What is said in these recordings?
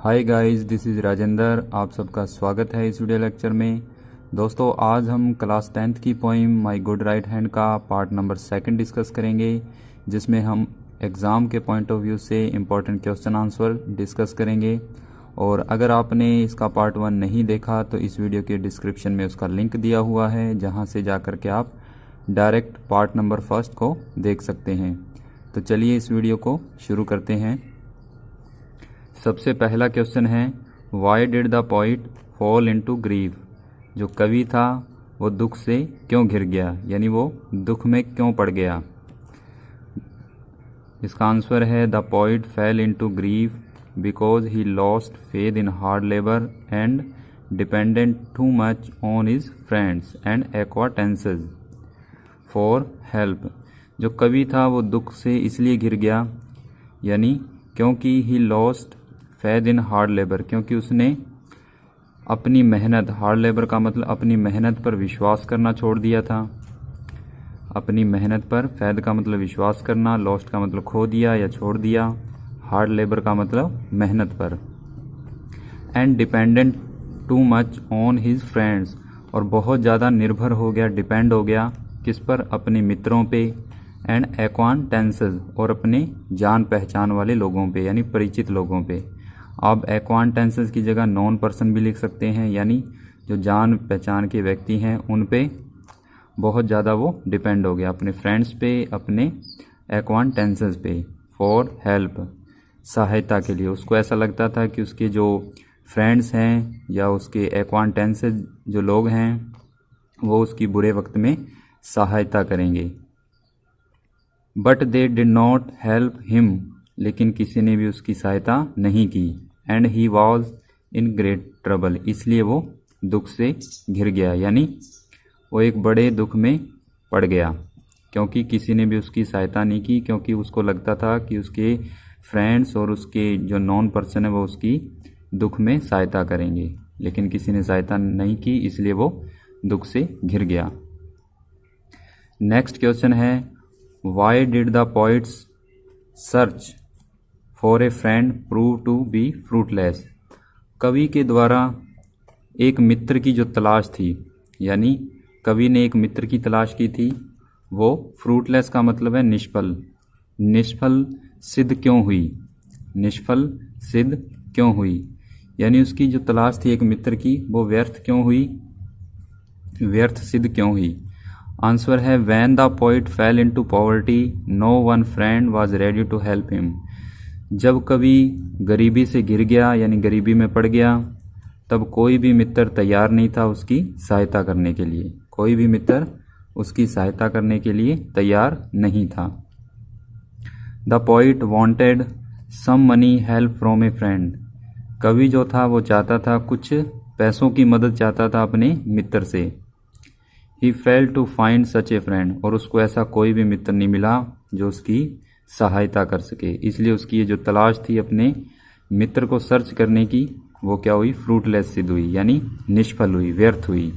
Hi guys, this is Rajendra. आप सबका स्वागत है इस वीडियो लेक्चर में। दोस्तों, आज हम क्लास 10th की poem my good right hand का पार्ट नंबर 2 डिस्कस करेंगे, जिसमें हम एग्ज़ाम के पॉइंट ऑफ व्यू से इम्पोर्टेंट क्वेश्चन आंसर डिस्कस करेंगे। और अगर आपने इसका पार्ट 1 नहीं देखा तो इस वीडियो के डिस्क्रिप्शन में उसका लिंक दिया हुआ है, जहां से जाकर के आप डायरेक्ट पार्ट नंबर 1 को देख सकते हैं। तो चलिए इस वीडियो को शुरू करते हैं। सबसे पहला क्वेश्चन है, why did the poet fall into grief. जो कवि था वो दुख से क्यों घिर गया, यानी वो दुख में क्यों पड़ गया। इसका आंसर है, the poet fell into grief because he lost faith in hard labour and dependent too much on his friends and acquaintances for help. जो कवि था वो दुख से इसलिए घिर गया, यानी क्योंकि ही lost faith in hard labour, क्योंकि उसने अपनी मेहनत, हार्ड लेबर का मतलब अपनी मेहनत पर विश्वास करना छोड़ दिया था। अपनी मेहनत पर, फेथ का मतलब विश्वास करना, लॉस्ट का मतलब खो दिया या छोड़ दिया, हार्ड लेबर का मतलब मेहनत पर। And dependent too much on his friends, और बहुत ज़्यादा निर्भर हो गया, डिपेंड हो गया किस पर, अपने मित्रों पे। एंड एक्वांटेंसेस, और अपने जान पहचान वाले लोगों पे, यानी परिचित लोगों पे। आप एक्वांटेंसेस की जगह नॉन पर्सन भी लिख सकते हैं, यानी जो जान पहचान के व्यक्ति हैं उन पे बहुत ज़्यादा वो डिपेंड हो गया, अपने फ्रेंड्स पे, अपने एक्वांटेंसेस पे। फॉर हेल्प, सहायता के लिए। उसको ऐसा लगता था कि उसके जो फ्रेंड्स हैं या उसके एक्वांटेंसेस जो लोग हैं वो उसकी बुरे वक्त में सहायता करेंगे। But they did not help him, लेकिन किसी ने भी उसकी सहायता नहीं की। And he was in great trouble, इसलिए वो दुख से घिर गया, यानी वो एक बड़े दुख में पड़ गया, क्योंकि किसी ने भी उसकी सहायता नहीं की। क्योंकि उसको लगता था कि उसके फ्रेंड्स और उसके जो नॉन पर्सन है वो उसकी दुख में सहायता करेंगे, लेकिन किसी ने सहायता नहीं की, इसलिए वो दुख से घिर गया। नेक्स्ट क्वेश्चन है, why did the poets search for a friend prove to be fruitless. कवि के द्वारा एक मित्र की जो तलाश थी, यानी कवि ने एक मित्र की तलाश की थी, वो फ्रूटलेस का मतलब है निष्फल। निष्फल सिद्ध क्यों हुई, निष्फल सिद्ध क्यों हुई, यानी उसकी जो तलाश थी एक मित्र की वो व्यर्थ क्यों हुई, व्यर्थ सिद्ध क्यों हुई। आंसर है, when the poet fell into poverty no one friend was ready to help him. जब कवि गरीबी से घिर गया, यानी गरीबी में पड़ गया, तब कोई भी मित्र तैयार नहीं था उसकी सहायता करने के लिए। कोई भी मित्र उसकी सहायता करने के लिए तैयार नहीं था। The poet wanted some money help from a friend. कवि जो था वो चाहता था, कुछ पैसों की मदद चाहता था अपने मित्र से। He fail to find such a friend, और उसको ऐसा कोई भी मित्र नहीं मिला जो उसकी सहायता कर सके, इसलिए उसकी ये जो तलाश थी अपने मित्र को सर्च करने की, वो क्या हुई, फ्रूटलेस सिद्ध हुई, यानी निष्फल हुई, व्यर्थ हुई।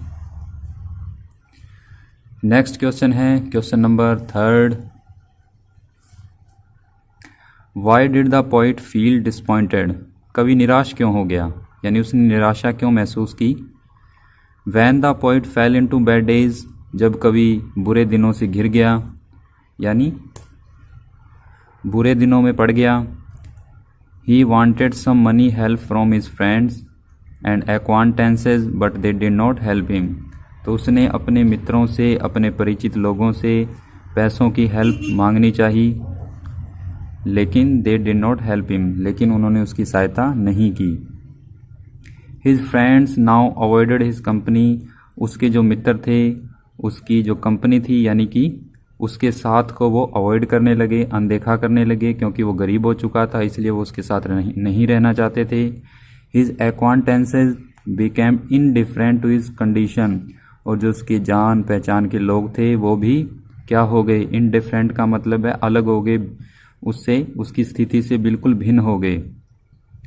नेक्स्ट क्वेश्चन है question number 3। Y did the poet feel disappointed. कवि निराश क्यों हो गया, यानी उसने निराशा क्यों महसूस की। When the poet fell into bad days, जब कवि बुरे दिनों से घिर गया, यानी बुरे दिनों में पड़ गया। He wanted some money help from his friends and acquaintances but they did not help him. तो उसने अपने मित्रों से, अपने परिचित लोगों से पैसों की हेल्प मांगनी चाहिए, लेकिन दे डिड नॉट हेल्प हिम, लेकिन उन्होंने उसकी सहायता नहीं की। His friends now avoided his company. उसके जो मित्र थे, उसकी जो कंपनी थी, यानी कि उसके साथ को वो अवॉइड करने लगे, अनदेखा करने लगे, क्योंकि वो गरीब हो चुका था, इसलिए वो उसके साथ नहीं रहना चाहते थे। His acquaintances became indifferent to his condition, और जो उसके जान पहचान के लोग थे वो भी क्या हो गए, इनडिफरेंट का मतलब है अलग हो गए, उससे, उसकी स्थिति से बिल्कुल भिन्न हो गए,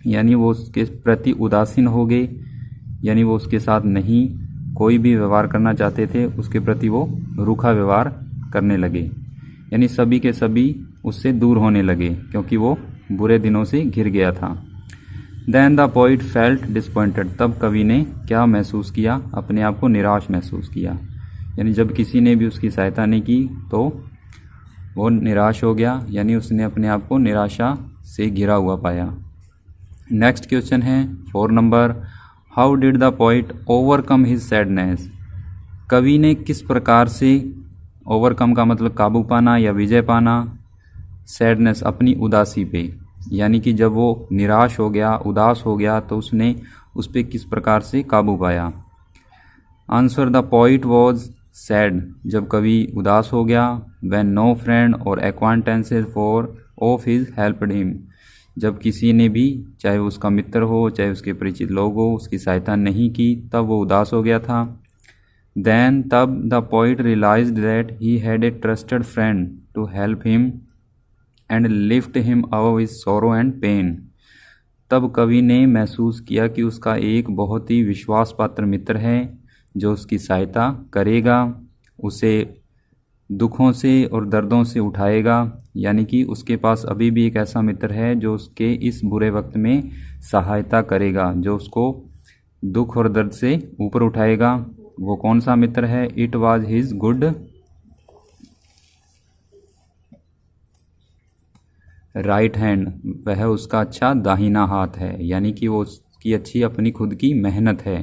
यानी वो उसके प्रति उदासीन हो गए, यानी वो उसके साथ नहीं कोई भी व्यवहार करना चाहते थे, उसके प्रति वो रूखा व्यवहार करने लगे, यानी सभी के सभी उससे दूर होने लगे, क्योंकि वो बुरे दिनों से घिर गया था। Then the poet felt disappointed, तब कवि ने क्या महसूस किया, अपने आप को निराश महसूस किया। यानी जब किसी ने भी उसकी सहायता नहीं की तो वो निराश हो गया, यानी उसने अपने आप को निराशा से घिरा हुआ पाया। नेक्स्ट क्वेश्चन है 4 number, how did the poet overcome his sadness, कवि ने किस प्रकार से, ओवरकम का मतलब काबू पाना या विजय पाना, सैडनेस अपनी उदासी पे, यानी कि जब वो निराश हो गया, उदास हो गया तो उसने उस पर किस प्रकार से काबू पाया। Answer, the poet was sad, जब कवि उदास हो गया, when no friend or acquaintances for of his helped him, जब किसी ने भी, चाहे उसका मित्र हो चाहे उसके परिचित लोग हो, उसकी सहायता नहीं की, तब वो उदास हो गया था। देन तब the poet realised that he had a trusted friend to help him and lift him above his sorrow and pain, तब कवि ने महसूस किया कि उसका एक बहुत ही विश्वास पात्र मित्र है जो उसकी सहायता करेगा, उसे दुखों से और दर्दों से उठाएगा, यानी कि उसके पास अभी भी एक ऐसा मित्र है जो उसके इस बुरे वक्त में सहायता करेगा, जो उसको दुख और दर्द से ऊपर उठाएगा। वो कौन सा मित्र है? It was his good right hand, वह उसका अच्छा दाहिना हाथ है, यानी कि वो उसकी अच्छी अपनी खुद की मेहनत है।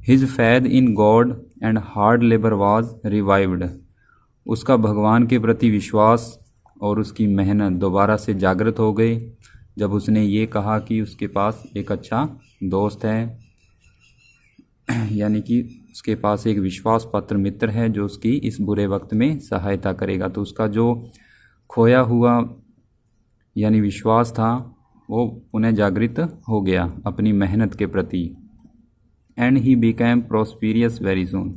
His faith in God and hard labour was revived, उसका भगवान के प्रति विश्वास और उसकी मेहनत दोबारा से जागृत हो गए जब उसने ये कहा कि उसके पास एक अच्छा दोस्त है, यानी कि उसके पास एक विश्वास पात्र मित्र है जो उसकी इस बुरे वक्त में सहायता करेगा। तो उसका जो खोया हुआ यानी विश्वास था वो पुनः जागृत हो गया अपनी मेहनत के प्रति। And he became prosperous very soon,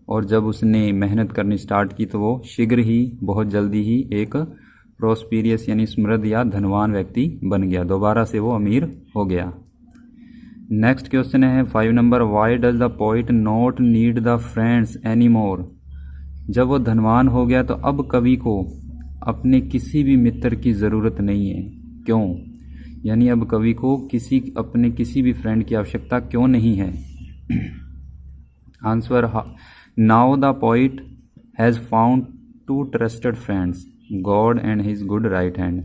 और जब उसने मेहनत करनी स्टार्ट की तो वो शीघ्र ही, बहुत जल्दी ही एक प्रोस्पिरियस यानी समृद्ध या धनवान व्यक्ति बन गया, दोबारा से वो अमीर हो गया। नेक्स्ट क्वेश्चन है 5 number, why does the poet not need the friends any more, जब वो धनवान हो गया तो अब कवि को अपने किसी भी मित्र की ज़रूरत नहीं है, क्यों? यानी अब कवि को अपने किसी भी फ्रेंड की आवश्यकता क्यों नहीं है? Answer, now the poet has found 2 trusted friends, God and his good right hand,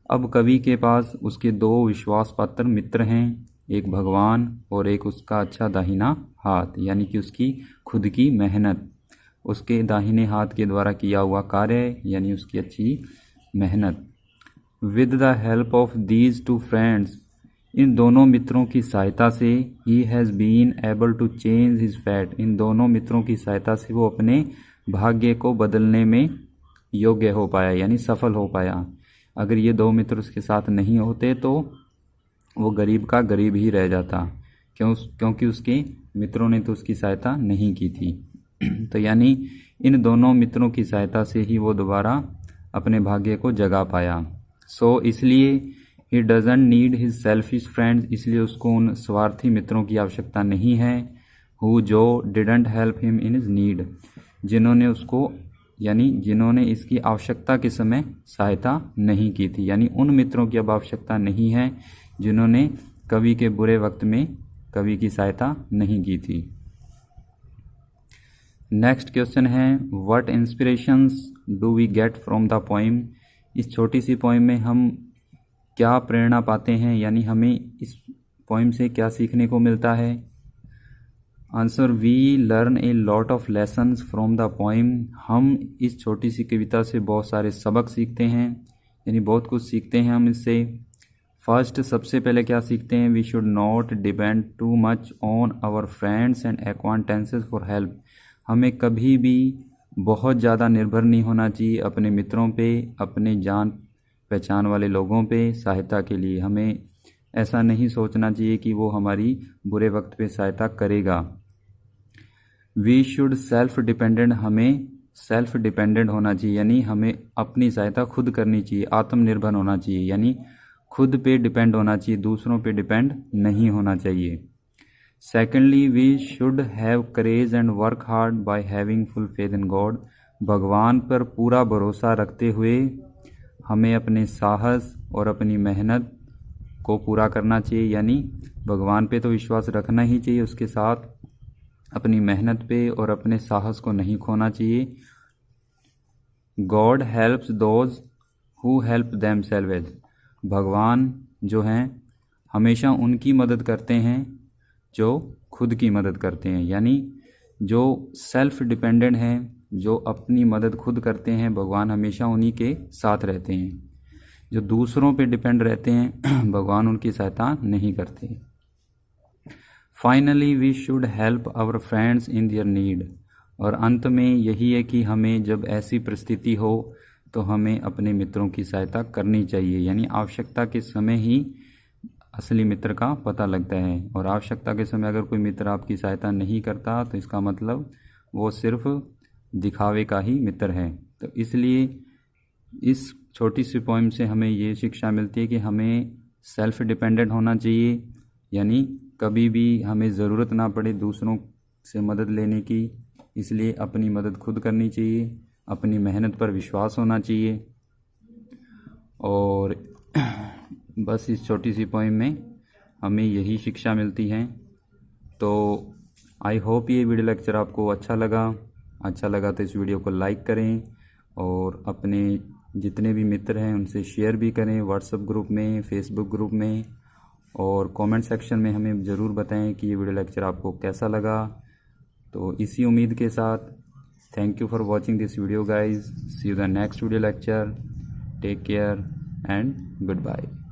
अब कवि के पास उसके 2 विश्वास पात्र मित्र हैं, एक भगवान और एक उसका अच्छा दाहिना हाथ, यानी कि उसकी खुद की मेहनत, उसके दाहिने हाथ के द्वारा किया हुआ कार्य, यानी उसकी अच्छी मेहनत। With the help of these 2 friends, इन दोनों मित्रों की सहायता से, he has been able to change his fate, इन दोनों मित्रों की सहायता से वो अपने भाग्य को बदलने में योग्य हो पाया, यानी सफल हो पाया। अगर ये 2 मित्र उसके साथ नहीं होते तो वो गरीब का गरीब ही रह जाता, क्योंकि उसके मित्रों ने तो उसकी सहायता नहीं की थी। तो यानी इन दोनों मित्रों की सहायता से ही वो दोबारा अपने भाग्य को जगा पाया। सो इसलिए he doesn't need his selfish friends, इसलिए उसको उन स्वार्थी मित्रों की आवश्यकता नहीं है। हु जो didn't help him in his need, जिन्होंने उसको यानी जिन्होंने इसकी आवश्यकता के समय सहायता नहीं की थी, यानी उन मित्रों की अब आवश्यकता नहीं है जिन्होंने कवि के बुरे वक्त में कवि की सहायता नहीं की थी। नेक्स्ट क्वेश्चन है, what inspirations do we get from the poem, इस छोटी सी पोइम में हम क्या प्रेरणा पाते हैं, यानी हमें इस पोइम से क्या सीखने को मिलता है? Answer, we learn a lot of lessons from the poem, हम इस छोटी सी कविता से बहुत सारे सबक सीखते हैं, यानी बहुत कुछ सीखते हैं हम इससे। फर्स्ट, सबसे पहले क्या सीखते हैं? We should not depend too much on our friends and acquaintances for help, हमें कभी भी बहुत ज़्यादा निर्भर नहीं होना चाहिए अपने मित्रों पे, अपने जान पहचान वाले लोगों पे सहायता के लिए। हमें ऐसा नहीं सोचना चाहिए कि वो हमारी बुरे वक्त पे सहायता करेगा। वी शुड सेल्फ डिपेंडेंट, हमें सेल्फ डिपेंडेंट होना चाहिए, यानी हमें अपनी सहायता खुद करनी चाहिए, आत्मनिर्भर होना चाहिए, यानी खुद पे डिपेंड होना चाहिए, दूसरों पे डिपेंड नहीं होना चाहिए। Secondly, we should have courage and work hard by having full faith in God, भगवान पर पूरा भरोसा रखते हुए हमें अपने साहस और अपनी मेहनत को पूरा करना चाहिए, यानी भगवान पे तो विश्वास रखना ही चाहिए, उसके साथ अपनी मेहनत पे और अपने साहस को नहीं खोना चाहिए। God helps those who help themselves, भगवान जो हैं हमेशा उनकी मदद करते हैं जो खुद की मदद करते हैं, यानी जो सेल्फ डिपेंडेंट हैं, जो अपनी मदद खुद करते हैं, भगवान हमेशा उन्हीं के साथ रहते हैं। जो दूसरों पे डिपेंड रहते हैं भगवान उनकी सहायता नहीं करते। Finally we should help our friends in their need, और अंत में यही है कि हमें जब ऐसी परिस्थिति हो तो हमें अपने मित्रों की सहायता करनी चाहिए, यानी आवश्यकता के समय ही असली मित्र का पता लगता है। और आवश्यकता के समय अगर कोई मित्र आपकी सहायता नहीं करता तो इसका मतलब वो सिर्फ दिखावे का ही मित्र है। तो इसलिए इस छोटी सी पोइम से हमें ये शिक्षा मिलती है कि हमें सेल्फ डिपेंडेंट होना चाहिए, यानी कभी भी हमें ज़रूरत ना पड़े दूसरों से मदद लेने की, इसलिए अपनी मदद खुद करनी चाहिए, अपनी मेहनत पर विश्वास होना चाहिए। और बस इस छोटी सी पोइम में हमें यही शिक्षा मिलती है। तो आई होप ये वीडियो लेक्चर आपको अच्छा लगा तो इस वीडियो को लाइक करें और अपने जितने भी मित्र हैं उनसे शेयर भी करें, व्हाट्सएप ग्रुप में, फेसबुक ग्रुप में, और कमेंट सेक्शन में हमें ज़रूर बताएं कि ये वीडियो लेक्चर आपको कैसा लगा। तो इसी उम्मीद के साथ thank you for watching this video guys, see you the next video lecture, take care and good bye.